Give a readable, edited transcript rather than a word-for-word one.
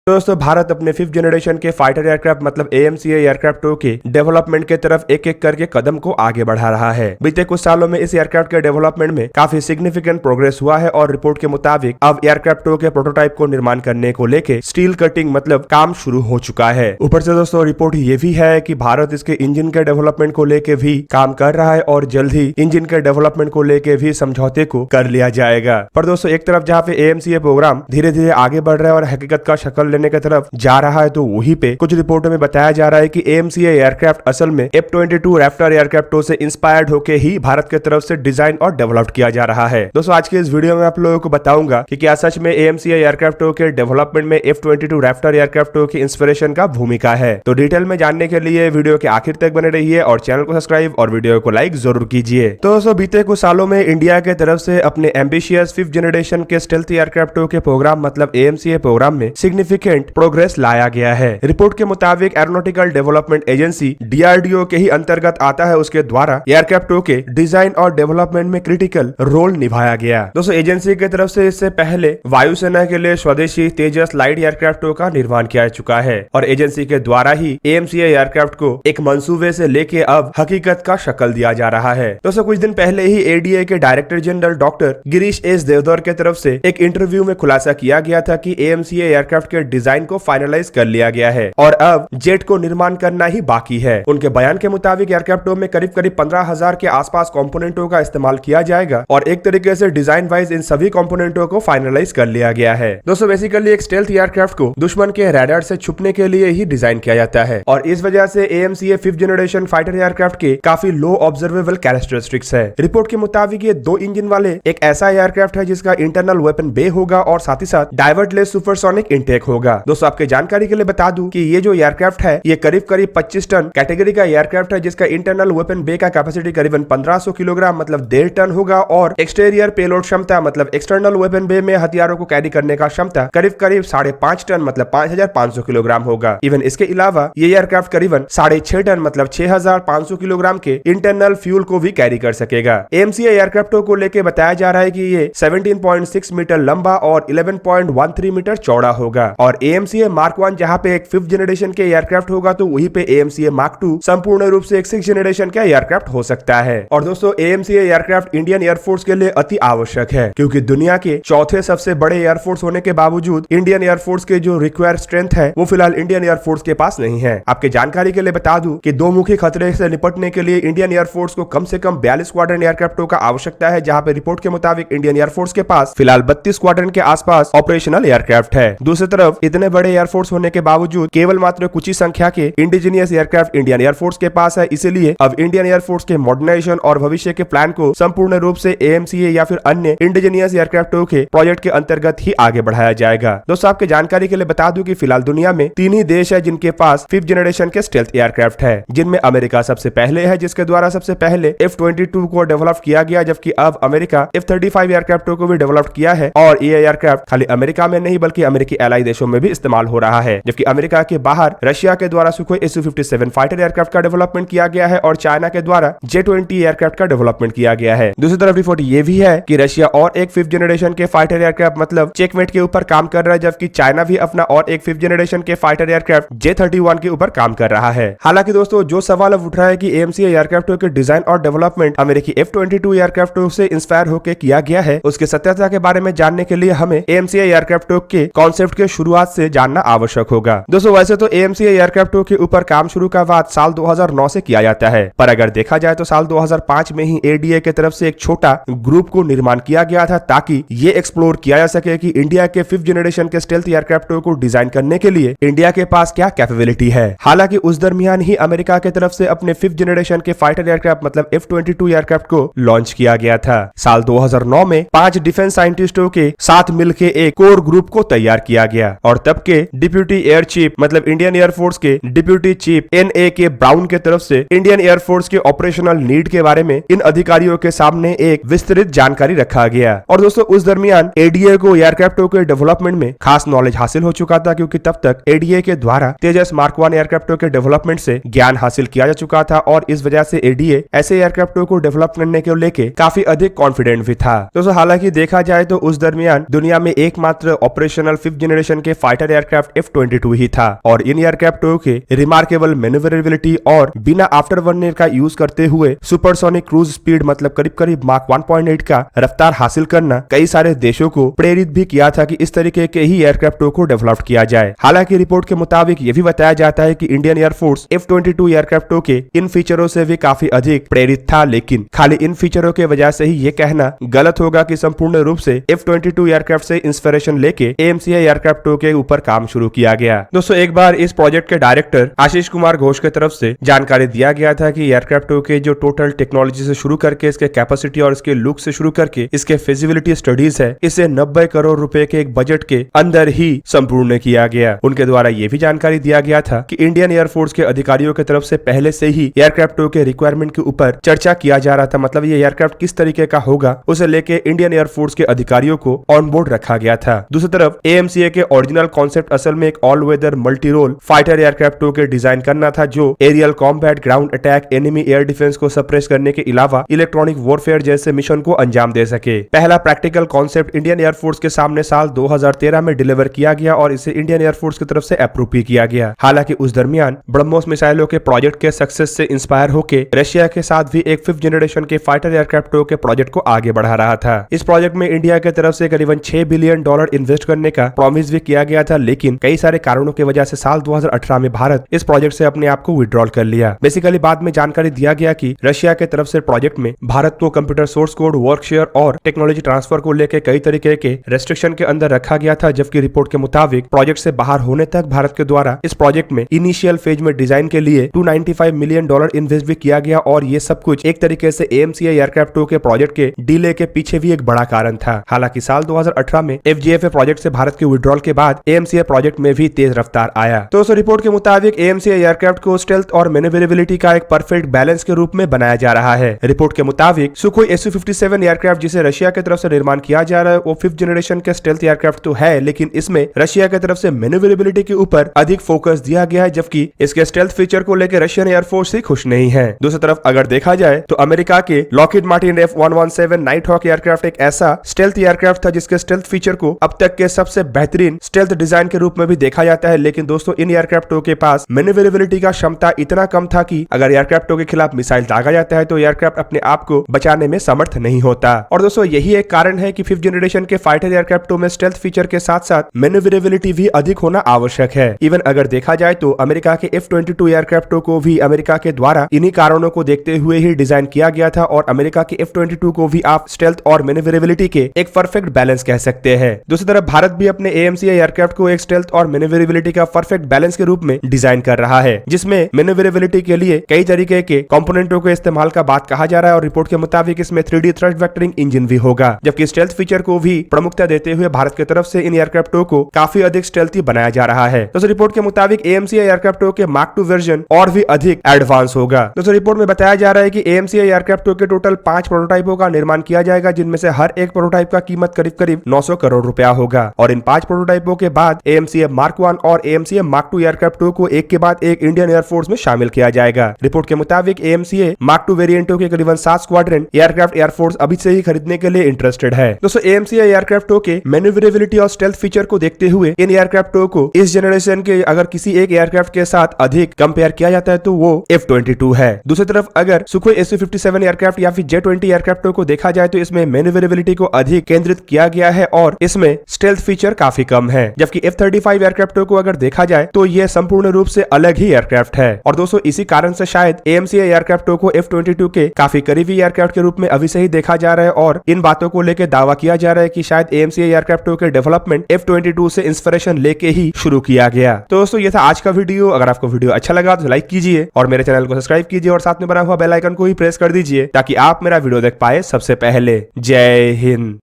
दोस्तों भारत अपने 5th generation के फाइटर एयरक्राफ्ट मतलब AMCA एयरक्राफ्ट के डेवलपमेंट के तरफ एक एक करके कदम को आगे बढ़ा रहा है। बीते कुछ सालों में इस एयरक्राफ्ट के डेवलपमेंट में काफी सिग्निफिकेंट प्रोग्रेस हुआ है और रिपोर्ट के मुताबिक अब एयरक्राफ्ट के प्रोटोटाइप को निर्माण करने को लेके स्टील कटिंग मतलब काम शुरू हो चुका है। ऊपर से दोस्तों रिपोर्ट ये भी है कि भारत इसके इंजन के डेवलपमेंट को लेके भी काम कर रहा है और जल्द ही इंजन के डेवलपमेंट को लेके भी समझौते को कर लिया जाएगा। पर दोस्तों एक तरफ जहाँ पे AMCA प्रोग्राम धीरे धीरे आगे बढ़ रहा है और हकीकत का शक्ल लेने की तरफ जा रहा है, तो वहीं पे कुछ रिपोर्टों में बताया जा रहा है कि AMCA एयरक्राफ्ट असल में F-22 रैप्टर एयरक्राफ्टों से इंस्पायर्ड होके ही भारत की तरफ से डिजाइन और डेवलप किया जा रहा है। दोस्तों आज के इस वीडियो में आप लोगों को बताऊंगा कि क्या सच में AMCA एयरक्राफ्टों के डेवलपमेंट में F-22 रैप्टर एयरक्राफ्टों की इंस्पिरेशन का भूमिका है। तो डिटेल में जानने के लिए वीडियो के आखिर तक बने रहिए और चैनल को सब्सक्राइब और वीडियो को लाइक जरूर कीजिए। तो दोस्तों बीते कुछ सालों में इंडिया के तरफ से अपने एम्बिशियस 5th जनरेशन के स्टेल्थ एयरक्राफ्टों के प्रोग्राम मतलब AMCA प्रोग्राम में सिग्निफिकेंट प्रोग्रेस लाया गया है। रिपोर्ट के मुताबिक एरोनॉटिकल डेवलपमेंट एजेंसी DRDO के ही अंतर्गत आता है, उसके द्वारा एयरक्राफ्टों के डिजाइन और डेवलपमेंट में क्रिटिकल रोल निभाया गया। दोस्तों एजेंसी की तरफ से इससे पहले वायुसेना के लिए स्वदेशी तेजस लाइट एयरक्राफ्टों का निर्माण किया चुका है और एजेंसी के द्वारा ही AMCA एयरक्राफ्ट को एक मंसूबे से लेके अब हकीकत का शक्ल दिया जा रहा है। दोस्तों कुछ दिन पहले ही ADA के director general doctor Girish S Deodhar के तरफ से एक इंटरव्यू में खुलासा किया गया था कि AMCA एयरक्राफ्ट के डिजाइन को फाइनलाइज कर लिया गया है और अब जेट को निर्माण करना ही बाकी है। उनके बयान के मुताबिक एयरक्राफ्टों में करीब 15,000 के आसपास कंपोनेंटों का इस्तेमाल किया जाएगा और एक तरीके से डिजाइन वाइज इन सभी कंपोनेंटों को फाइनलाइज कर लिया गया है। दोस्तों बेसिकली एक स्टेल्थ एयरक्राफ्ट को दुश्मन के रडार से छुपने के लिए ही डिजाइन किया जाता है और इस वजह से AMCA 5th generation fighter aircraft के काफी लो ऑब्जर्वेबल कैरेक्टरिस्टिक्स है। रिपोर्ट के मुताबिक ये 2 इंजन वाले एक ऐसा एयरक्राफ्ट है जिसका इंटरनल वेपन बे होगा और साथ ही साथ डाइवर्टलेस सुपरसोनिक इंटेक होगा। दोस्तों आपके जानकारी के लिए बता दूं कि ये जो एयरक्राफ्ट है ये करीब 25 टन कैटेगरी का एयरक्राफ्ट है जिसका इंटरनल वेपन बे का कैपेसिटी करीबन 1500 किलोग्राम मतलब 1.5 टन होगा और एक्सटीरियर पेलोड क्षमता मतलब एक्सटर्नल वेपन बे में हथियारों को कैरी करने का क्षमता करीब 5.5 टन मतलब 5500 किलोग्राम होगा। इवन इसके अलावा ये एयरक्राफ्ट करीबन 6.5 टन मतलब 6500 किलोग्राम के इंटरनल फ्यूल को भी कैरी कर सकेगा। AMCA एयरक्राफ्टों को लेकर बताया जा रहा है कि ये 17.6 मीटर लंबा और 11.13 मीटर चौड़ा होगा और AMCA Mark 1 जहाँ पे एक 5th जनरेशन के एयरक्राफ्ट होगा तो वहीं पे AMCA Mark 2 संपूर्ण रूप से एक 6th जनरेशन का एयरक्राफ्ट हो सकता है। और दोस्तों AMCA एयरक्राफ्ट इंडियन एयरफोर्स के लिए अति आवश्यक है क्योंकि दुनिया के चौथे सबसे बड़े एयरफोर्स होने के बावजूद इंडियन एयरफोर्स के जो रिक्वायर्ड स्ट्रेंथ है वो फिलहाल इंडियन एयरफोर्स के पास नहीं है। आपके जानकारी के लिए बता दूं कि 2 मुखी खतरे से निपटने के लिए इंडियन एयरफोर्स को कम से कम 42 स्क्वाड्रन एयरक्राफ्टों का आवश्यकता है, जहां पे रिपोर्ट के मुताबिक इंडियन एयरफोर्स के पास फिलहाल 32 स्क्वाड्रन के आसपास ऑपरेशनल एयरक्राफ्ट है। दूसरी तरफ इतने बड़े एयरफोर्स होने के बावजूद केवल मात्र कुछ ही संख्या के इंडिजीनियस एयरक्राफ्ट इंडियन एयरफोर्स के पास है। इसीलिए अब इंडियन एयरफोर्स के मॉडर्नाइजेशन और भविष्य के प्लान को संपूर्ण रूप से AMCA या फिर अन्य इंडिजीनियस एयरक्राफ्टों के प्रोजेक्ट के अंतर्गत ही आगे बढ़ाया जाएगा। दोस्तों आपके जानकारी के लिए बता दूं कि फिलहाल दुनिया में 3 ही देश है जिनके पास 5th जनरेशन के स्टेल्थ एयरक्राफ्ट है, जिनमें अमेरिका सबसे पहले है जिसके द्वारा सबसे पहले F-22 को डेवलप किया गया, जबकि अब अमेरिका F-35 एयरक्राफ्टों को भी डेवलप किया है और ये एयरक्राफ्ट खाली अमेरिका में नहीं बल्कि अमेरिकी एलाई देशों में भी इस्तेमाल हो रहा है। जबकि अमेरिका के बाहर रशिया के द्वारा सुखोई Su-57 फाइटर एयरक्राफ्ट का डेवलपमेंट किया गया है और चाइना के द्वारा J-20 एयरक्राफ्ट का डेवलपमेंट किया गया है। दूसरी तरफ रिपोर्ट ये भी है कि रशिया और एक 5th जनरेशन के फाइटर एयरक्राफ्ट मतलब चेकमेट के ऊपर काम कर रहा है, जबकि चाइना भी अपना और एक 5th जनरेशन के फाइटर एयरक्राफ्ट J-31 के ऊपर काम कर रहा है। हालांकि दोस्तों जो सवाल अब उठ रहा है कि AMCA एयरक्राफ्टों के डिजाइन और डेवलपमेंट अमेरिकी F-22 एयरक्राफ्टों से इंस्पायर होकर किया गया है, उसके सत्यता के बारे में जानने के लिए हमें AMCA एयरक्राफ्टों के कॉन्सेप्ट के शुरुआत से जानना आवश्यक होगा। दोस्तों वैसे तो AMCA एयरक्राफ्टों के ऊपर काम शुरू का बात साल 2009 से किया जाता है, पर अगर देखा जाए तो साल 2005 में ही ADA के तरफ से एक छोटा ग्रुप को निर्माण किया गया था ताकि ये एक्सप्लोर किया जा सके कि इंडिया के 5th जनरेशन के स्टेल्थ एयरक्राफ्टों को डिजाइन करने के लिए इंडिया के पास क्या कैपेबिलिटी है। हालांकि उस दरमियान ही अमेरिका के तरफ से अपने 5th जनरेशन के फाइटर एयरक्राफ्ट मतलब F-22 एयरक्राफ्ट को लॉन्च किया गया था। साल 2009 में 5 डिफेंस साइंटिस्टों के साथ मिलकर एक कोर ग्रुप को तैयार किया गया और तब के डिप्यूटी एयर चीफ मतलब इंडियन एयरफोर्स के डिप्यूटी चीफ NAK ब्राउन के तरफ से इंडियन एयरफोर्स के ऑपरेशनल नीड के बारे में इन अधिकारियों के सामने एक विस्तृत जानकारी रखा गया। और दोस्तों उस दरमियान ADA को एयरक्राफ्टों के डेवलपमेंट में खास नॉलेज हासिल हो चुका था क्योंकि तब तक ADA के द्वारा तेजस Mark 1 एयरक्राफ्टों के डेवलपमेंट से ज्ञान हासिल किया जा चुका था और इस वजह से ADA ऐसे एयरक्राफ्टों को डेवलप करने के लेके काफी अधिक कॉन्फिडेंट भी था। दोस्तों हालांकि देखा जाए तो उस दरमियान दुनिया में एकमात्र ऑपरेशनल 5th जनरेशन के फाइटर एयरक्राफ्ट F-22 ही था और इन एयरक्राफ्टों के रिमार्केबल मैन्युवरेबिलिटी और बिना आफ्टर बर्नर का यूज करते हुए सुपरसोनिक क्रूज स्पीड मतलब करीब माक 1.8 का रफ्तार हासिल करना कई सारे देशों को प्रेरित भी किया था कि इस तरीके के ही एयरक्राफ्टों को डेवलप किया जाए। हालांकि रिपोर्ट के मुताबिक ये भी बताया जाता है कि इंडियन एयरफोर्स F-22 एयरक्राफ्टों के इन फीचरों से भी काफी अधिक प्रेरित था, लेकिन खाली इन फीचरों के वजह से ही ये कहना गलत होगा कि संपूर्ण रूप से F-22 एयरक्राफ्ट से इंस्पिरेशन लेके AMCA एयरक्राफ्टों के ऊपर काम शुरू किया गया। दोस्तों एक बार इस प्रोजेक्ट के डायरेक्टर आशीष कुमार घोष की तरफ से जानकारी दिया गया था कि एयरक्राफ्टों के जो टोटल टेक्नोलॉजी से शुरू करके इसके कैपेसिटी और इसके लुक से शुरू करके इसके फिजिबिलिटी स्टडीज है, इसे 90 करोड़ रुपए के एक बजट के अंदर ही संपूर्ण किया गया। उनके द्वारा यह भी जानकारी दिया गया था कि इंडियन एयरफोर्स के अधिकारियों की तरफ से पहले से ही एयरक्राफ्टों के रिक्वायरमेंट के ऊपर चर्चा किया जा रहा था, मतलब ये एयरक्राफ्ट किस तरीके का होगा उसे लेके इंडियन एयरफोर्स के अधिकारियों को ऑन बोर्ड रखा गया था। दूसरी तरफ AMCA के ओरिजिनल कॉन्सेप्ट असल में एक all weather multi role fighter एयरक्राफ्टों के डिजाइन करना था जो aerial combat, ground attack, enemy air defence को सप्रेस करने के अलावा इलेक्ट्रॉनिक वॉरफेयर जैसे मिशन को अंजाम दे सके। पहला प्रैक्टिकल कॉन्सेप्ट इंडियन एयरफोर्स के सामने साल 2013 में डिलीवर किया गया और इसे इंडियन एयरफोर्स की तरफ से अप्रूव भी किया गया। हालांकि उस दरमियान ब्रह्मोस मिसाइलों के प्रोजेक्ट के सक्सेस से इंस्पायर होकर रशिया के साथ भी एक 5th जनरेशन के फाइटर एयरक्राफ्टों के प्रोजेक्ट को आगे बढ़ा रहा था। इस प्रोजेक्ट में इंडिया की तरफ से करीबन $6 बिलियन इन्वेस्ट करने का प्रॉमिस भी किया गया था, लेकिन कई सारे कारणों की वजह से साल 2018 में भारत इस प्रोजेक्ट से अपने आप को विड्रॉल कर लिया। बेसिकली बाद में जानकारी दिया गया कि रशिया के तरफ से प्रोजेक्ट में भारत को computer source code, work share और टेक्नोलॉजी ट्रांसफर को लेकर कई तरीके के रेस्ट्रिक्शन के अंदर रखा गया था, जबकि रिपोर्ट के मुताबिक प्रोजेक्ट से बाहर होने तक भारत के द्वारा इस प्रोजेक्ट में इनिशियल फेज में डिजाइन के लिए $295 मिलियन इन्वेस्ट भी किया गया और ये सब कुछ एक तरीके से AMCA एयरक्राफ्टों के प्रोजेक्ट के डिले के पीछे भी एक बड़ा कारण था। हालांकि साल 2018 में FGFA प्रोजेक्ट से भारत के विड्रॉल के बाद AMCA प्रोजेक्ट में भी तेज रफ्तार आया। तो उस रिपोर्ट के मुताबिक AMCA एयरक्राफ्ट को स्टेल्थ और मैन्युवरेबिलिटी का एक परफेक्ट बैलेंस के रूप में बनाया जा रहा है। रिपोर्ट के मुताबिक सुखोई Su-57 एयरक्राफ्ट जिसे रशिया की तरफ से निर्माण किया जा रहा है वो 5th जनरेशन के स्टेल्थ एयरक्राफ्ट तो है, लेकिन इसमें रशिया की तरफ से मैन्युवरेबिलिटी के ऊपर अधिक फोकस दिया गया है, जबकि इसके स्टेल्थ फीचर को लेकर रशियन एयरफोर्स ही खुश नहीं है। दूसरी तरफ अगर देखा जाए तो अमेरिका के Lockheed Martin F117 nighthawk aircraft एक ऐसा स्टेल्थ एयरक्राफ्ट था जिसके स्टेल्थ फीचर को अब तक के सबसे बेहतरीन स्टेल्थ डिजाइन के रूप में भी देखा जाता है, लेकिन दोस्तों इन एयरक्राफ्टों के पास मैन्युवरेबिलिटी का क्षमता इतना कम था कि अगर एयरक्राफ्टों के खिलाफ मिसाइल दागा जाता है तो एयरक्राफ्ट अपने आप को बचाने में समर्थ नहीं होता। और दोस्तों यही एक कारण है कि 5th जनरेशन के फाइटर एयरक्राफ्टों में स्टेल्थ फीचर के साथ साथ मैन्युवरेबिलिटी भी अधिक होना आवश्यक है। इवन अगर देखा जाए तो अमेरिका के F-22 एयरक्राफ्टों को भी अमेरिका के द्वारा इन्हीं कारणों को देखते हुए ही डिजाइन किया गया था और अमेरिका के F-22 को भी आप स्टेल्थ और मैन्युवरेबिलिटी के एक परफेक्ट बैलेंस कह सकते हैं। दूसरी तरफ भारत भी अपने AMCA एयरक्राफ्ट को एक स्टेल्थ और मैन्युवरेबिलिटी का परफेक्ट बैलेंस के रूप में डिजाइन कर रहा है, जिसमें मैन्युवरेबिलिटी के लिए कई तरीके के कंपोनेंटों के इस्तेमाल का बात कहा जा रहा है और रिपोर्ट के मुताबिक इसमें 3D थ्रस्ट वेक्टरिंग इंजन भी होगा, जबकि स्टेल्थ फीचर को भी प्रमुखता देते हुए भारत की तरफ से इन एयरक्राफ्टों को काफी अधिक स्टेल्थी बनाया जा रहा है। दोस्तों रिपोर्ट के मुताबिक AMCA एयरक्राफ्टों के मार्क 2 वर्जन और भी अधिक एडवांस होगा। दोस्तों रिपोर्ट में बताया जा रहा है कि AMCA एयरक्राफ्टों के टोटल 5 प्रोटोटाइपों का निर्माण किया जाएगा, जिनमें से हर एक प्रोटोटाइप का कीमत करीब 900 करोड़ रुपया होगा और इन 5 प्रोटोटाइपों के बाद AMCA मार्क 1 और AMCA मार्क 2 एयरक्राफ्टों को एक के बाद एक इंडियन एयरफोर्स में शामिल किया जाएगा। रिपोर्ट के मुताबिक AMCA मार्क 2 वेरिएंटों के करीबन 7 स्क्वाड्रन एयरक्राफ्ट एयरफोर्स अभी से ही खरीदने के लिए इंटरेस्टेड है। दोस्तों AMCA एयरक्राफ्टों के मैन्युवरेबिलिटी और स्टेल्थ फीचर को देखते हुए इन एयरक्राफ्टों को इस जनरेशन के अगर किसी एक एयरक्राफ्ट के साथ अधिक कंपेयर किया जाता है तो वो F-22 है। दूसरी तरफ अगर सुखोई Su-57 एयरक्राफ्ट या फिर J-20 एयरक्राफ्टों को देखा जाए तो इसमें मैन्युवरेबिलिटी को अधिक केंद्रित किया गया है और इसमें स्टेल्थ फीचर काफी कम है, जबकि F-35 एयरक्राफ्टों को अगर देखा जाए तो यह संपूर्ण रूप से अलग ही एयरक्राफ्ट है। और दोस्तों इसी कारण से शायद AMCA एयरक्राफ्टों को F-22 के काफी करीबी एयरक्राफ्ट के रूप में अभी से ही देखा जा रहा है और इन बातों को लेकर दावा किया जा रहा है कि शायद AMCA एयरक्राफ्टों के डेवलपमेंट F-22 से इंस्पिरेशन लेके ही शुरू किया गया। तो दोस्तों ये था आज का वीडियो। अगर आपको वीडियो अच्छा लगा तो लाइक कीजिए और मेरे चैनल को सब्सक्राइब कीजिए और साथ में बना हुआ बेल आइकन को ही प्रेस कर दीजिए ताकि आप मेरा वीडियो देख पाए सबसे पहले। जय हिंद।